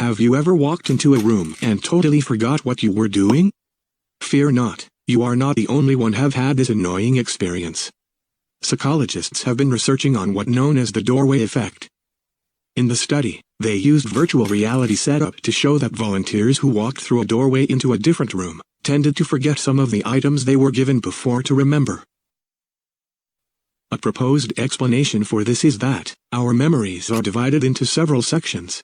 Have you ever walked into a room and totally forgot what you were doing? Fear not, you are not the only one have had this annoying experience. Psychologists have been researching on what known as the doorway effect. In the study, they used virtual reality setup to show that volunteers who walked through a doorway into a different room tended to forget some of the items they were given before to remember. A proposed explanation for this is that our memories are divided into several sections.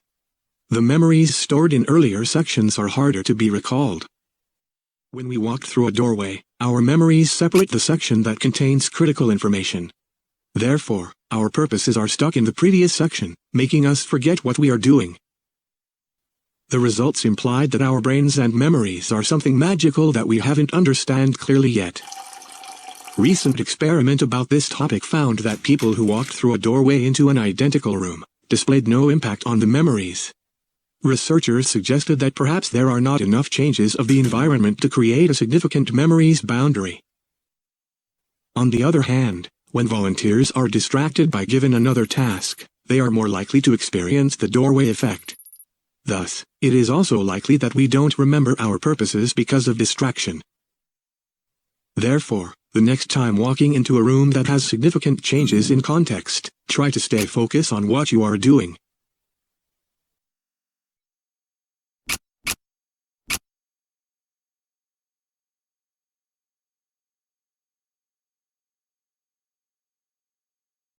The memories stored in earlier sections are harder to be recalled. When we walk through a doorway, our memories separate the section that contains critical information. Therefore, our purposes are stuck in the previous section, making us forget what we are doing. The results implied that our brains and memories are something magical that we haven't understand clearly yet. Recent experiment about this topic found that people who walked through a doorway into an identical room displayed no impact on the memories. Researchers suggested that perhaps there are not enough changes of the environment to create a significant memories boundary. On the other hand, when volunteers are distracted by given another task, they are more likely to experience the doorway effect. Thus, it is also likely that we don't remember our purposes because of distraction. Therefore, the next time walking into a room that has significant changes in context, try to stay focused on what you are doing,